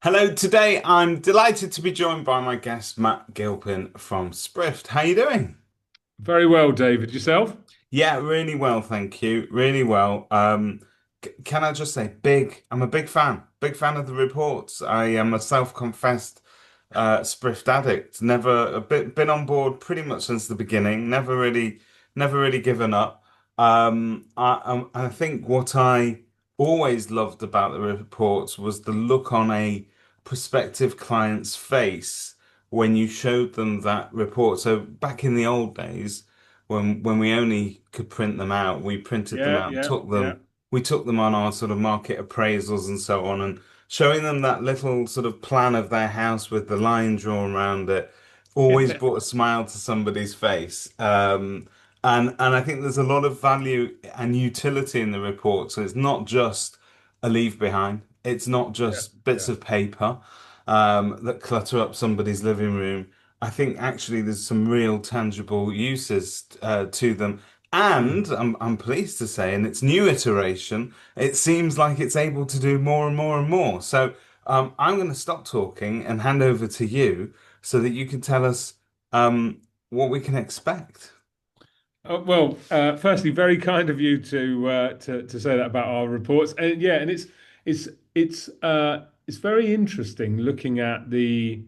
Hello, today I'm delighted to be joined by my guest Matt Gilpin from Sprift. How you doing? Very well, David. Yourself? Yeah, really well, thank you. Really well. Can I just say, I'm a big fan of the reports. I am a self-confessed Sprift addict. Never a bit been on board pretty much since the beginning. Never really given up. I think what I always loved about the reports was the look on a prospective client's face when you showed them that report. So back in the old days when we only could print them out, we printed them Yeah, out, yeah, yeah. we took them on our sort of market appraisals and so on, and showing them that little sort of plan of their house with the line drawn around it always brought a smile to somebody's face. And I think there's a lot of value and utility in the report. So it's not just a leave behind. It's not Yeah, just bits yeah. of paper that clutter up somebody's living room. I think actually there's some real tangible uses to them. And Mm. I'm pleased to say, in its new iteration, it seems like it's able to do more and more and more. So I'm going to stop talking and hand over to you so that you can tell us what we can expect. Firstly, very kind of you to say that about our reports, and yeah, and it's it's very interesting looking at the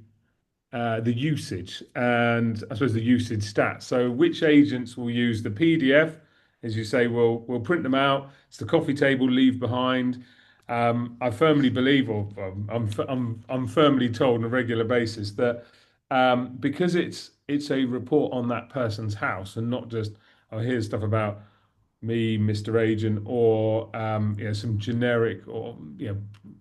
usage and I suppose the usage stats. So which agents will use the PDF, as you say, will print them out. It's the coffee table leave behind. I firmly believe, or I'm firmly told on a regular basis that because it's a report on that person's house and not just oh here's stuff about me, Mr. Agent, or some generic or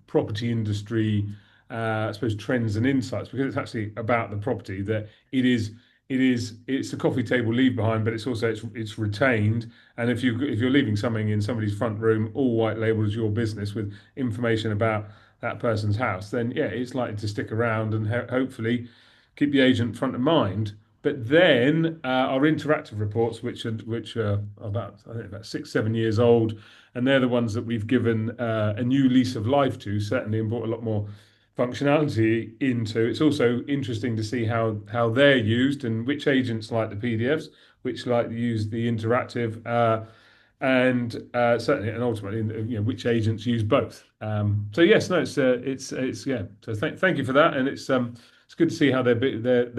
property industry, I suppose trends and insights, because it's actually about the property that it's a coffee table leave behind, but it's retained. And if you're leaving something in somebody's front room, all white labeled as your business with information about that person's house, then yeah, it's likely to stick around and hopefully keep the agent front of mind. But then our interactive reports, which are about I think about 6, 7 years old, and they're the ones that we've given a new lease of life to, certainly, and brought a lot more functionality into. It's also interesting to see how they're used and which agents like the PDFs, which like to use the interactive, and certainly and ultimately, which agents use both. So yes, no, it's yeah. So thank you for that, and it's good to see how they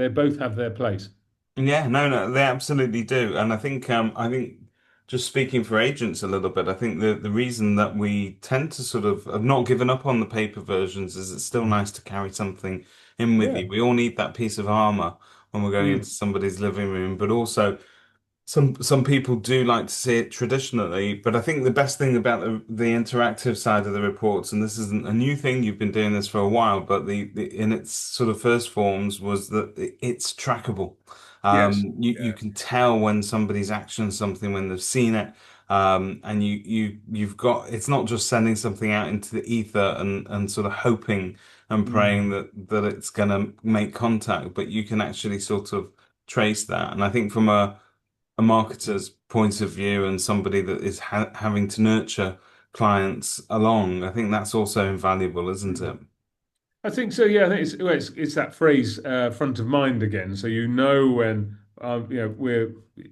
both have their place. Yeah, no, they absolutely do. And I think just speaking for agents a little bit, I think the reason that we tend to sort of have not given up on the paper versions is it's still nice to carry something in with Yeah. you. We all need that piece of armor when we're going into Mm. somebody's living room, but also some people do like to see it traditionally, but I think the best thing about the interactive side of the reports, and this isn't a new thing, you've been doing this for a while, but the in its sort of first forms was that it's trackable. Yes. You Yeah. can tell when somebody's actioned something when they've seen it, and you've got it's not just sending something out into the ether and sort of hoping and praying Mm. that it's going to make contact, but you can actually sort of trace that. And I think from a marketer's point of view and somebody that is having to nurture clients along, I think that's also invaluable, isn't Mm. it? I think so. Yeah, I think it's that phrase front of mind again. So you know when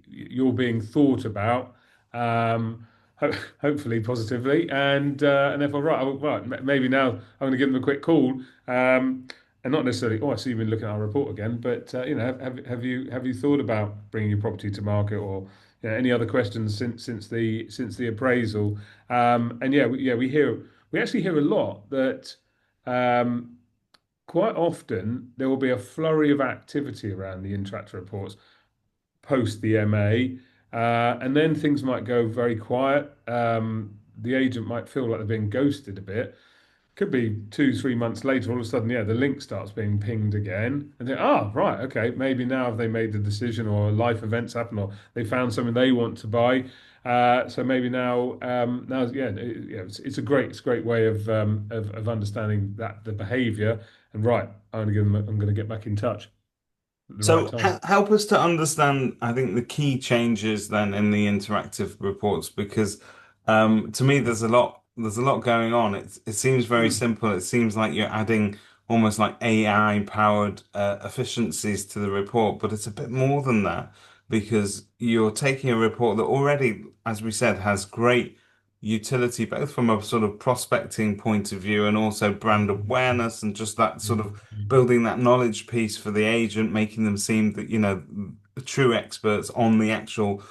you're being thought about, ho hopefully positively, and therefore right, maybe now I'm going to give them a quick call, and not necessarily. Oh, I see you've been looking at our report again, but have you thought about bringing your property to market or any other questions since the appraisal? And yeah, we actually hear a lot that. Um, Quite often there will be a flurry of activity around the interactor reports post the MA, and then things might go very quiet. The agent might feel like they're being ghosted a bit. Could be 2, 3 months later, all of a sudden, yeah, the link starts being pinged again, and think, right, okay, maybe now have they made the decision, or life events happen, or they found something they want to buy. So maybe now, yeah, it's a great way of understanding that the behaviour, and right, I'm going to get back in touch at the right So time. help us to understand, I think, the key changes then in the interactive reports, because to me there's a lot going on. It seems very Mm. simple. It seems like you're adding almost like AI powered efficiencies to the report, but it's a bit more than that because you're taking a report that already, as we said, has great utility, both from a sort of prospecting point of view and also brand awareness and just that sort of building that knowledge piece for the agent, making them seem that, true experts on the actual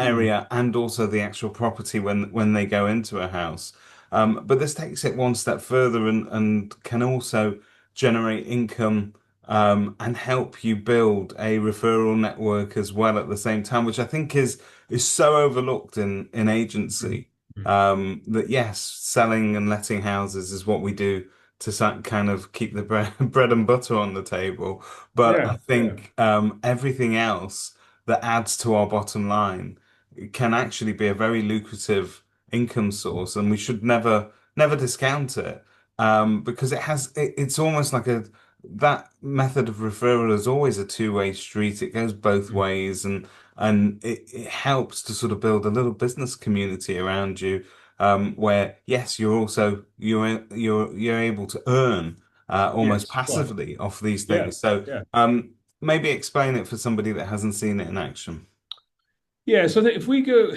Mm, area and also the actual property when they go into a house. But this takes it one step further and can also generate income and help you build a referral network as well at the same time, which I think is so overlooked in mm, agency. mm. That yes, selling and letting houses is what we do to kind of keep the bread and butter on the table. But I Yeah, yeah. think everything else that adds to our bottom line can actually be a very lucrative income source, and we should never discount it because it's almost like a that method of referral is always a two-way street. It goes both Mm. ways, and it helps to sort of build a little business community around you, where yes, you're able to earn almost Yes, right. passively off these Yeah, things. So yeah. maybe explain it for somebody that hasn't seen it in action. Yeah, so I think if we go,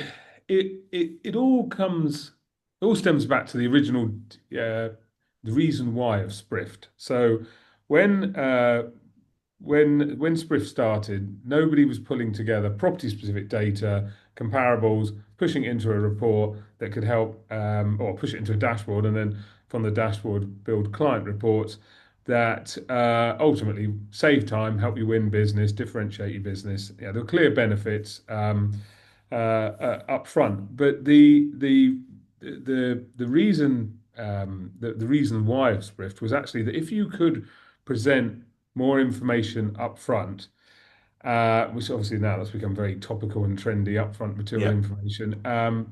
it all comes, it all stems back to the original, the reason why of Sprift. So when when Sprift started, nobody was pulling together property-specific data, comparables, pushing it into a report that could help, or push it into a dashboard, and then from the dashboard build client reports that ultimately save time, help you win business, differentiate your business. Yeah, there are clear benefits up front, but the reason the reason why of Sprift was actually that if you could present more information up front, which obviously now that's become very topical and trendy, upfront material Yeah, information.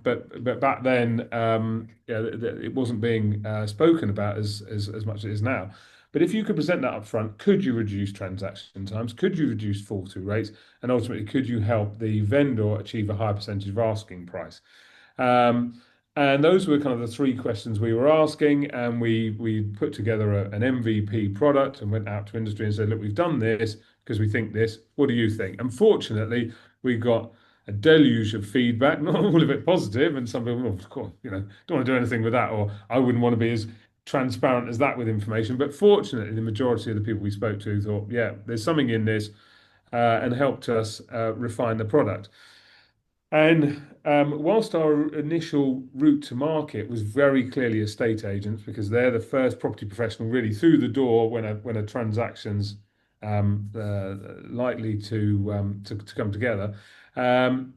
But back then, yeah, it wasn't being spoken about as much as it is now. But if you could present that up front, could you reduce transaction times? Could you reduce fall through rates? And ultimately, could you help the vendor achieve a higher percentage of asking price? Um, and those were kind of the three questions we were asking, and we put together an MVP product and went out to industry and said, look, we've done this because we think this. What do you think? Unfortunately, we got a deluge of feedback, not all of it positive, and some people, oh, of course, don't want to do anything with that, or I wouldn't want to be as transparent as that with information. But fortunately, the majority of the people we spoke to thought, yeah, there's something in this, and helped us refine the product. And whilst our initial route to market was very clearly estate agents, because they're the first property professional really through the door when a transaction's likely to come together, um,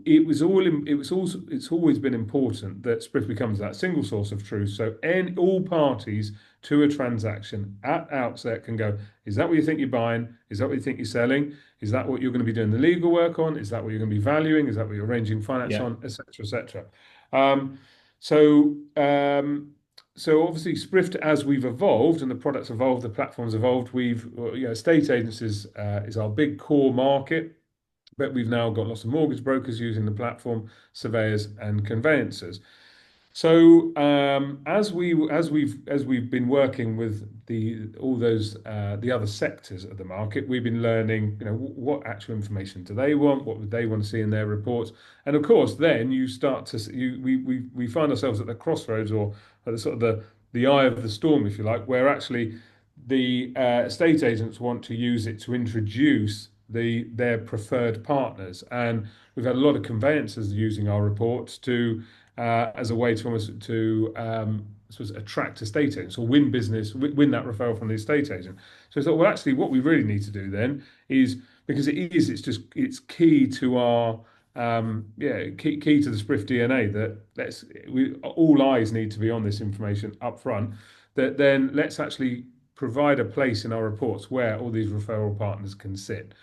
it's always been important that Sprift becomes that single source of truth. So all parties to a transaction at outset can go, is that what you think you're buying? Is that what you think you're selling? Is that what you're going to be doing the legal work on? Is that what you're going to be valuing? Is that what you're arranging finance yeah, on, etc., etc. Um, so um, so obviously Sprift, as we've evolved and the products evolved, the platforms evolved, estate agencies is our big core market, but we've now got lots of mortgage brokers using the platform, surveyors and conveyancers. So as we've been working with the all those the other sectors of the market, we've been learning, what actual information do they want, what would they want to see in their reports, and of course, then you start to we find ourselves at the crossroads or at the sort of the eye of the storm, if you like, where actually the estate agents want to use it to introduce their preferred partners, and we've had a lot of conveyancers using our reports to as a way to almost to I suppose attract estate agents or win business, win that referral from the estate agent. So I thought, well, actually, what we really need to do then is, because it's key to our key to the Sprift DNA that all eyes need to be on this information up front. That then let's actually provide a place in our reports where all these referral partners can sit.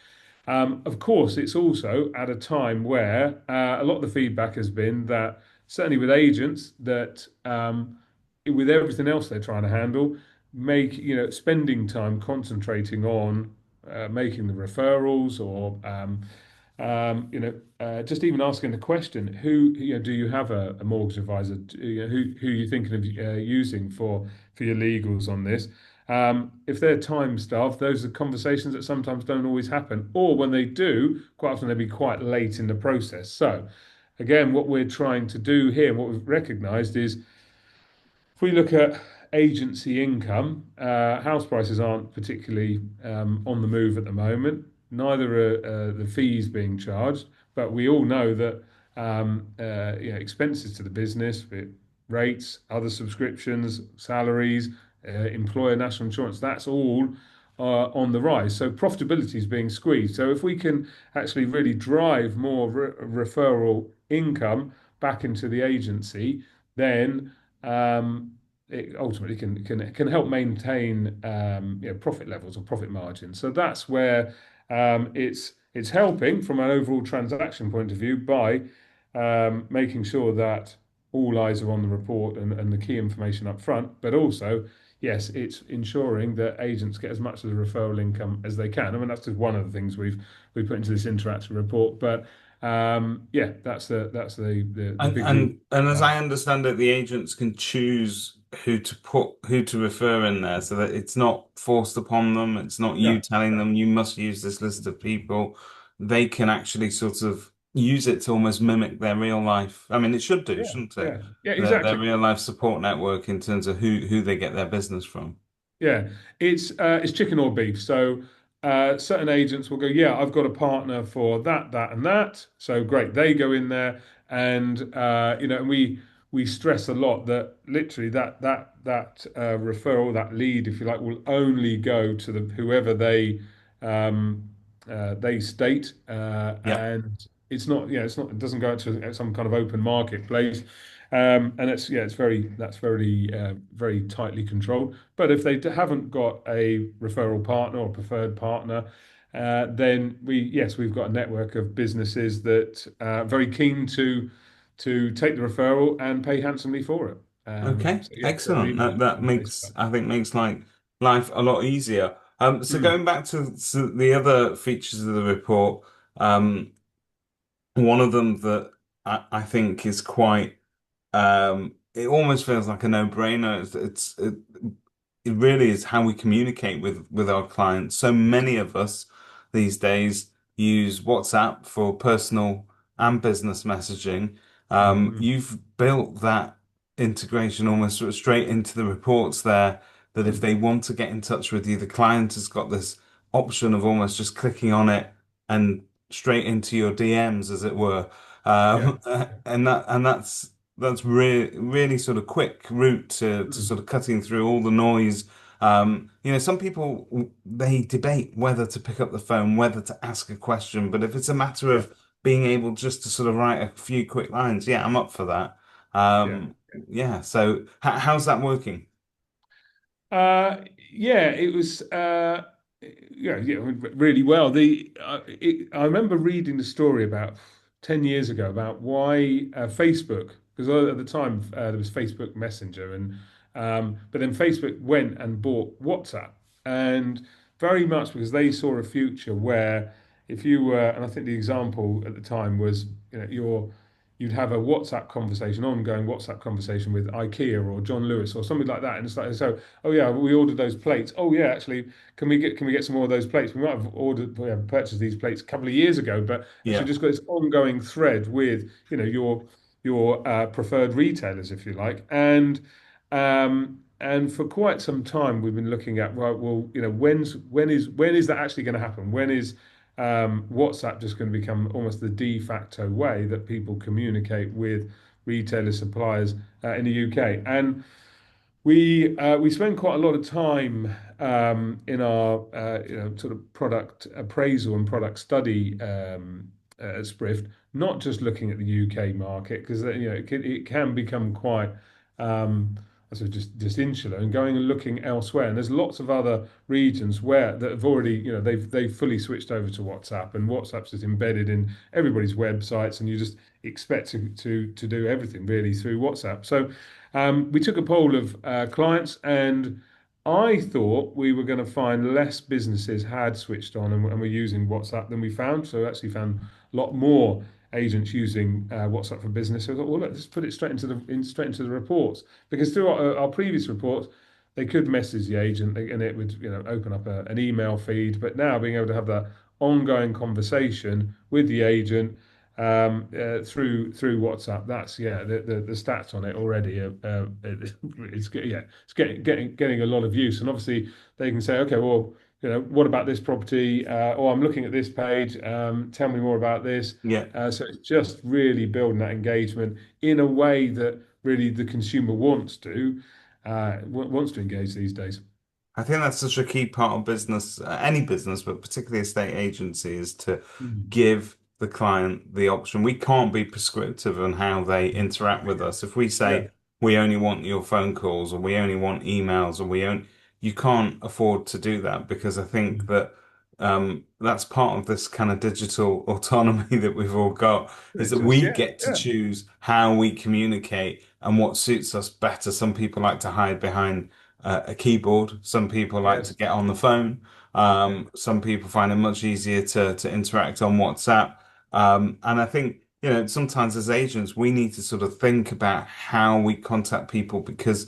Of course, it's also at a time where a lot of the feedback has been that certainly with agents that with everything else they're trying to handle, spending time concentrating on making the referrals or just even asking the question, do you have a mortgage advisor? Who are you thinking of using for your legals on this? If they're time starved, those are conversations that sometimes don't always happen, or when they do, quite often they'll be quite late in the process. So, again, what we're trying to do here, and what we've recognized is if we look at agency income, house prices aren't particularly on the move at the moment. Neither are the fees being charged, but we all know that expenses to the business, be it rates, other subscriptions, salaries, employer national insurance, that's all on the rise. So profitability is being squeezed. So if we can actually really drive more referral income back into the agency, then it ultimately can help maintain profit levels or profit margins. So that's where it's helping from an overall transaction point of view by making sure that all eyes are on the report and the key information up front, but also, yes, it's ensuring that agents get as much of the referral income as they can. I mean, that's just one of the things we put into this interactive report. But yeah, that's the And big view. as Uh, I understand it, the agents can choose who to refer in there, so that it's not forced upon them. It's not you yeah, telling yeah, them you must use this list of people. They can actually sort of use it to almost mimic their real life. I mean, it should do, yeah, shouldn't it? yeah, yeah, Their exactly. real life support network in terms of who they get their business from. Yeah, it's chicken or beef. So certain agents will go, yeah, I've got a partner for that, that, and that. So great, they go in there, and and we stress a lot that literally that referral, that lead, if you like, will only go to the whoever um, they state, Yep. and it's not, it's not, it doesn't go out to some kind of open marketplace. And that's very very tightly controlled. But if they haven't got a referral partner or preferred partner, then we've got a network of businesses that are very keen to take the referral and pay handsomely for it. Okay, So yeah, so excellent. really That in place makes, for I think, makes like life a lot easier. that. So going back to the other features of the report, um, one of them that I think is quite, it almost feels like a no-brainer. It really is how we communicate with our clients. So many of us these days use WhatsApp for personal and business messaging. Mhm. You've built that integration almost sort of straight into the reports there, that if they want to get in touch with you, the client has got this option of almost just clicking on it and straight into your DMs, as it were. Yeah. That's really sort of quick route to Mm. sort of cutting through all the noise. Some people they debate whether to pick up the phone, whether to ask a question, but if it's a matter Yeah. of being able just to sort of write a few quick lines, yeah, I'm up for that. Yeah. Yeah, so how's that working? Yeah, it was really well. I remember reading the story about 10 years ago about why Facebook, because at the time there was Facebook Messenger, and but then Facebook went and bought WhatsApp, and very much because they saw a future where if you were, and I think the example at the time was, you'd have a WhatsApp conversation, ongoing WhatsApp conversation with IKEA or John Lewis or something like that, and it's like, so, oh yeah, we ordered those plates. Oh yeah, actually, can we get some more of those plates? We might have purchased these plates a couple of years ago, but actually Yeah. just got this ongoing thread with your preferred retailers, if you like, and for quite some time we've been looking at, right, well, when is that actually going to happen? When is WhatsApp just going to become almost the de facto way that people communicate with retailers, suppliers in the UK? And we spend quite a lot of time in our sort of product appraisal and product study at Sprift, not just looking at the UK market because it can become quite sort of just insular, and going and looking elsewhere. And there's lots of other regions where that have already, they've fully switched over to WhatsApp, and WhatsApp's just embedded in everybody's websites, and you just expect to do everything really through WhatsApp. So we took a poll of clients, and I thought we were going to find less businesses had switched on and were using WhatsApp than we found. So actually found a lot more agents using WhatsApp for Business. So I thought, well, let's put it straight into the reports, because through our previous reports, they could message the agent and it would, open up an email feed. But now being able to have that ongoing conversation with the agent through WhatsApp, that's the stats on it already. It's getting a lot of use, and obviously they can say, okay, well, what about this property? Or I'm looking at this page. Tell me more about this. Yeah. So it's just really building that engagement in a way that really the consumer wants to engage these days. I think that's such a key part of business, any business, but particularly a state agency, is to Mm. give the client the option. We can't be prescriptive on how they interact with us. If we Yeah. say we only want your phone calls or we only want emails or you can't afford to do that because I think Mm. that that's part of this kind of digital autonomy that we've all got, is It that does. we Yeah. get to Yeah. choose how we communicate and what suits us better. Some people like to hide behind a keyboard. Some people like to Yes. get on the phone. Yeah. Some people find it much easier to interact on WhatsApp. And I think, sometimes as agents, we need to sort of think about how we contact people because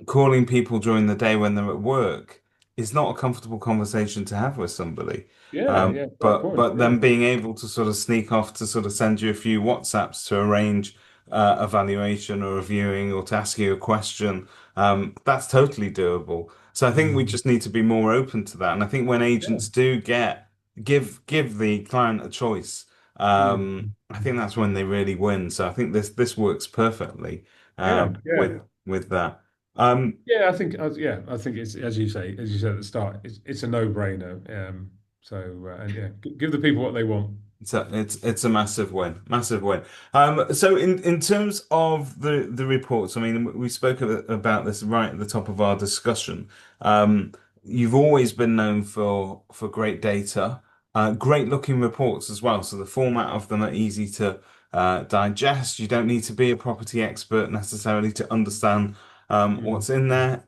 calling people during the day when they're at work is not a comfortable conversation to have with somebody. Yeah. Yeah. Great point. But Yeah. then being able to sort of sneak off to sort of send you a few WhatsApps to arrange a valuation or a viewing or to ask you a question, that's totally doable. So I think we Mm. just need to be more open to that. And I think when Yeah. agents do give the client a choice, Mm. I think that's when they really win. So I think this works perfectly Yeah. Yeah. with that. Um, Yeah. I think it's as you said at the start, it's a no-brainer. And yeah, give the people what they want. it's a massive win, massive win. So in terms of the reports, I mean, we spoke about this right at the top of our discussion. Um, you've always been known for great data, great looking reports as well. So the format of them are easy to digest. You don't need to be a property expert necessarily to understand Mm. what's in there.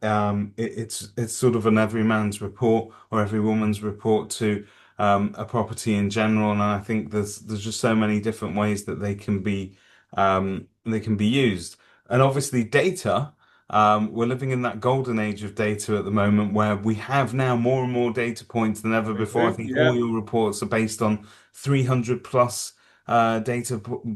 It's sort of an everyman's report or every woman's report to a property in general, and I think there's just so many different ways that they can be used. And obviously, data. We're living in that golden age of data at the moment, where we have now more and more data points than ever We before. I do. think all Yeah. your reports are based on 300 plus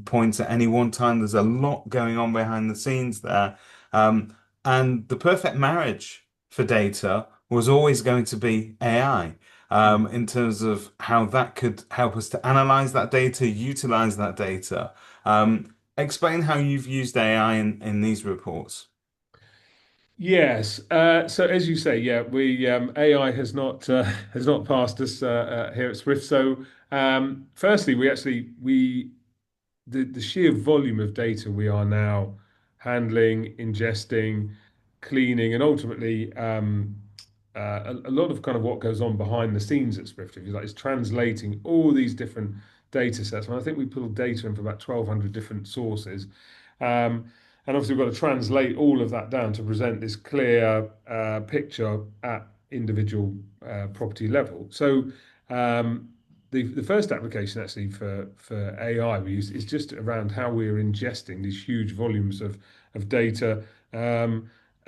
points at any one time. There's a lot going on behind the scenes there. Um, and the perfect marriage for data was always going to be AI, Mm. in terms of how that could help us to analyze that data, utilize that data. Explain how you've used AI in these reports. Yes. So as you say, yeah, we AI has not passed us here at Swift. So firstly, we the sheer volume of data we are now handling, ingesting, cleaning, and ultimately a lot of kind of what goes on behind the scenes at Sprift, if you like, is translating all these different data sets. And I think we pulled data in from about 1,200 different sources. Um, and obviously, we've got to translate all of that down to present this clear picture at individual property level. So, the first application actually for AI we use is just around how we're ingesting these huge volumes of data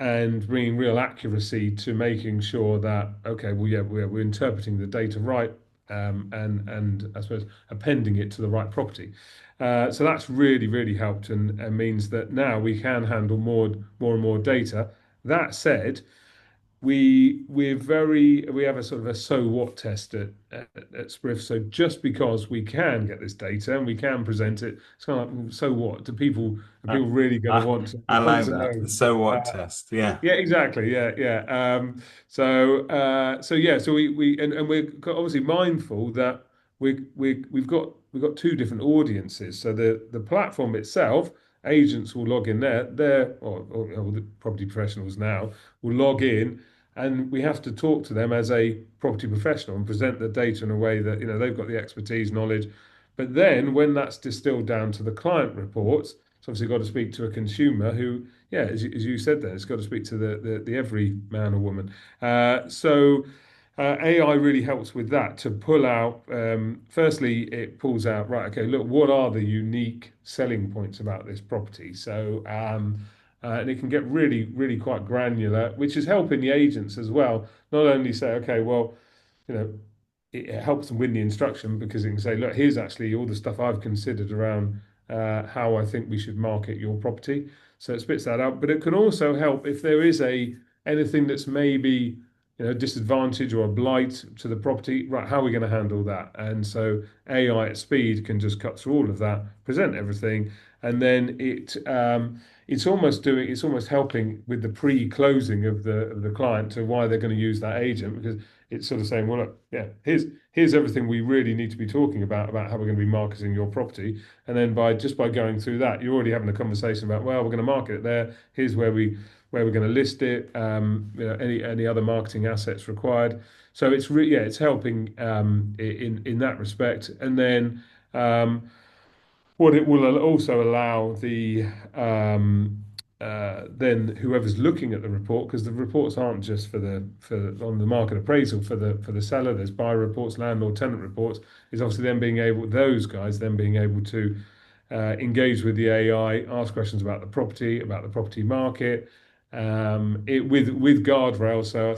and bringing real accuracy to making sure that okay, well, yeah, we're interpreting the data right and I suppose appending it to the right property. So that's really helped and means that now we can handle more and more data. That said, we have a sort of a so what test at Spriff. So just because we can get this data and we can present it, it's kind of like so what? Are Uh, people really going to I, want to I want like to that. know? The so what Uh, test. Yeah. yeah, exactly. Yeah. So yeah, so and we're obviously mindful that we've got two different audiences. So the platform itself, agents will log in there. Or the property professionals now will log in, and we have to talk to them as a property professional and present the data in a way that they've got the expertise, knowledge. But then when that's distilled down to the client reports, it's obviously got to speak to a consumer who yeah, as you said there, it's got to speak to the every man or woman. AI really helps with that to pull out. Firstly, it pulls out, right, okay, look, what are the unique selling points about this property? So, and it can get really, really quite granular, which is helping the agents as well. Not only say, okay, well, you know, it helps them win the instruction because it can say, look, here's actually all the stuff I've considered around how I think we should market your property. So it spits that out, but it can also help if there is a anything that's maybe disadvantage or a blight to the property. Right, how are we going to handle that? And so AI at speed can just cut through all of that, present everything, and then it's almost helping with the pre-closing of the client to why they're going to use that agent because it's sort of saying, well, look, yeah, here's everything we really need to be talking about how we're going to be marketing your property. And then by going through that, you're already having a conversation about, well, we're going to market it there. Here's where we're going to list it. Any other marketing assets required. So it's helping in that respect. And then what it will also allow then whoever's looking at the report, because the reports aren't just for on the market appraisal for the seller. There's buyer reports, landlord tenant reports. Is obviously then being able those guys then being able to engage with the AI, ask questions about the property market, with guardrails. So,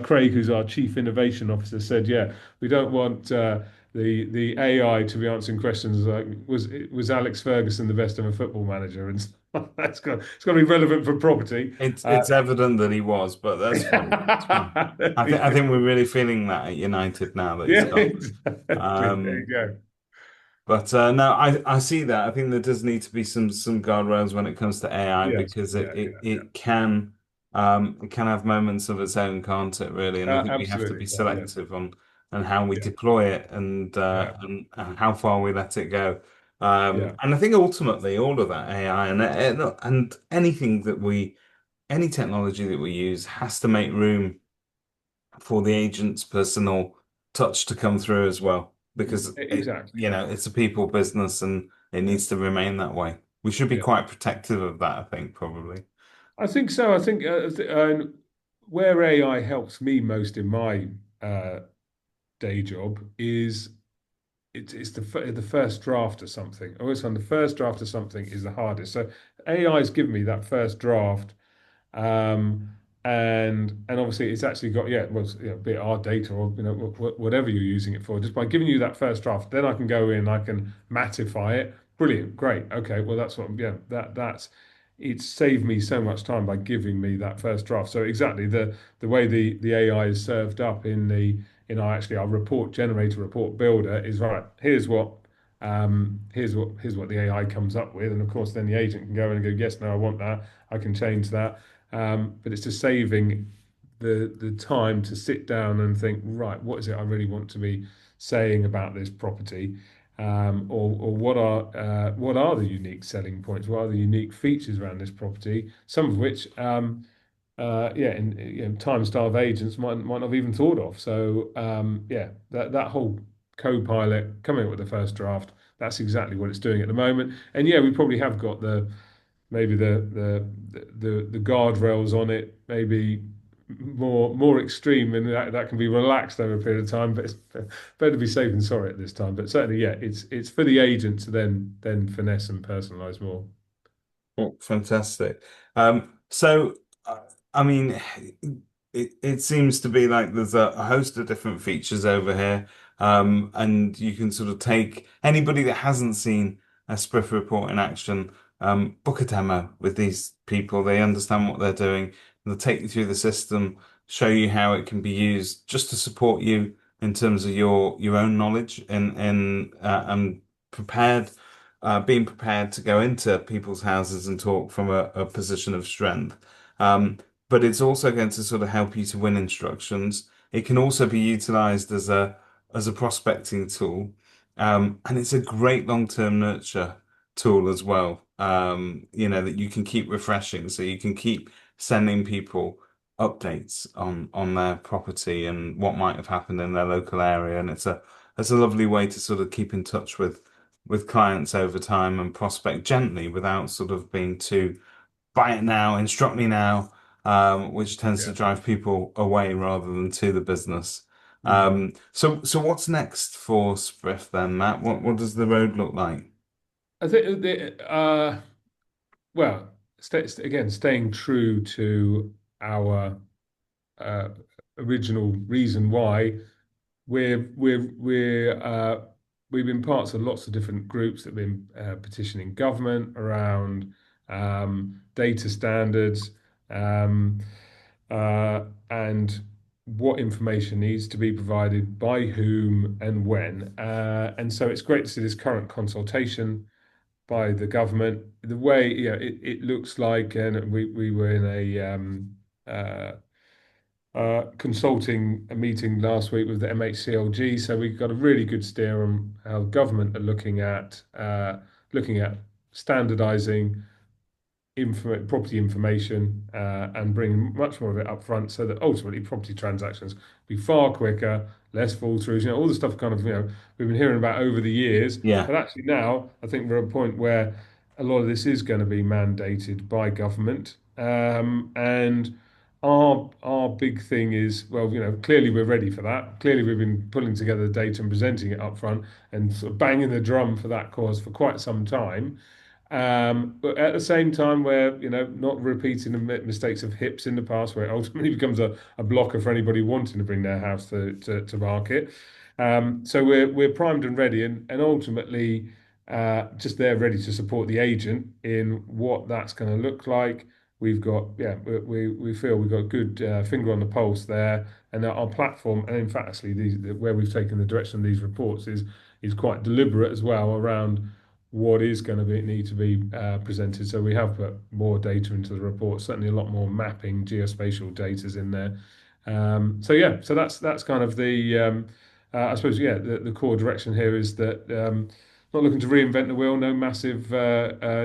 Craig, who's our chief innovation officer, said, "Yeah, we don't want the AI to be answering questions like was Alex Ferguson the best ever football manager?" And stuff. It's got to be relevant for property. It's evident that he was, but that's fine. It's fine. I think we're really feeling that at United now that he's Yeah, gone. exactly. There you Um, go. but no, I see that. I think there does need to be some guardrails when it comes to AI Yes. because Yeah. it can have moments of its own, can't it, really? And I think we have to Absolutely. be Yeah. selective on how we Yeah. deploy it Yeah. and how far we let it go. Yeah. And I think ultimately all of that AI and anything that any technology that we use has to make room for the agent's personal touch to come through as well, because Exactly. it's a people business and it Yeah. needs to remain that way. We should be Yeah. quite protective of that, I think, probably. I think so. I think where AI helps me most in my uh, day job is it's the first draft of something. I always find the first draft of something is the hardest. So AI has given me that first draft. Um, and obviously it's actually got well, be it our data or whatever you're using it for. Just by giving you that first draft, then I can go in, I can mattify it. Brilliant, great. Okay, well that's what that's it's saved me so much time by giving me that first draft. So exactly the way the AI is served up in our report generator, report builder is right. Here's what the AI comes up with, and of course then the agent can go in and go, yes, no, I want that. I can change that. But it's just saving the time to sit down and think, right, what is it I really want to be saying about this property? Or what are the unique selling points? What are the unique features around this property? Some of which, time-starved agents might not have even thought of. So, that whole co-pilot coming up with the first draft, that's exactly what it's doing at the moment. And yeah, we probably have got maybe the guardrails on it, maybe more extreme, and that can be relaxed over a period of time. But it's better to be safe than sorry at this time. But certainly, yeah, it's for the agent to then finesse and personalize more. Oh, fantastic. So, I mean, it seems to be like there's a host of different features over here. And you can sort of take anybody that hasn't seen a Sprift report in action, book a demo with these people. They understand what they're doing. They'll take you through the system, show you how it can be used just to support you in terms of your own knowledge and prepared being prepared to go into people's houses and talk from a position of strength. Um, but it's also going to sort of help you to win instructions. It can also be utilized as a prospecting tool. And it's a great long-term nurture tool as well. That you can keep refreshing, so you can keep sending people updates on their property and what might have happened in their local area. And it's a lovely way to sort of keep in touch with clients over time and prospect gently without sort of being too buy it now, instruct me now, which tends to Yeah. drive people away rather than to the business. Mm. So what's next for Sprift then, Matt? What does the road look like? I think well. again, staying true to our uh, original reason why we've been parts of lots of different groups that have been petitioning government around data standards, um, and what information needs to be provided by whom and when. And so it's great to see this current consultation by the government. The way, it looks like, and we were in uh, consulting a meeting last week with the MHCLG, so we got a really good steer on how government are looking at standardising property information, and bringing much more of it up front, so that ultimately property transactions be far quicker, less fall throughs, all the stuff kind of, we've been hearing about over the years. Yeah. But actually now I think we're at a point where a lot of this is going to be mandated by government. And our big thing is, well, clearly we're ready for that. Clearly we've been pulling together the data and presenting it up front and sort of banging the drum for that cause for quite some time. But at the same time, we're not repeating the mistakes of HIPs in the past, where it ultimately becomes a blocker for anybody wanting to bring their house to market. So we're primed and ready, and ultimately just there ready to support the agent in what that's going to look like. We've got, yeah, we feel we've got a good finger on the pulse there, and our platform, and in fact, actually, where we've taken the direction of these reports is quite deliberate as well around what is going to need to be presented. So we have put more data into the report, certainly a lot more mapping, geospatial data is in there. So yeah, so that's kind of I suppose, yeah, the core direction here is that not looking to reinvent the wheel, no massive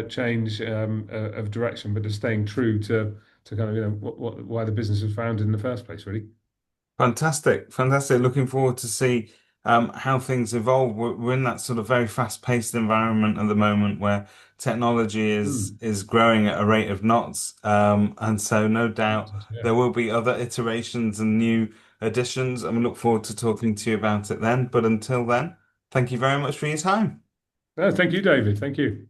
change of direction, but just staying true to kind of why the business was founded in the first place, really. Fantastic, fantastic. Looking forward to see how things evolve. We're in that sort of very fast-paced environment at the moment where technology is Mm. is growing at a rate of knots, and so no doubt Yeah. there will be other iterations and new additions, and we look forward to talking to you about it then. But until then, thank you very much for your time. Thank you, David. Thank you.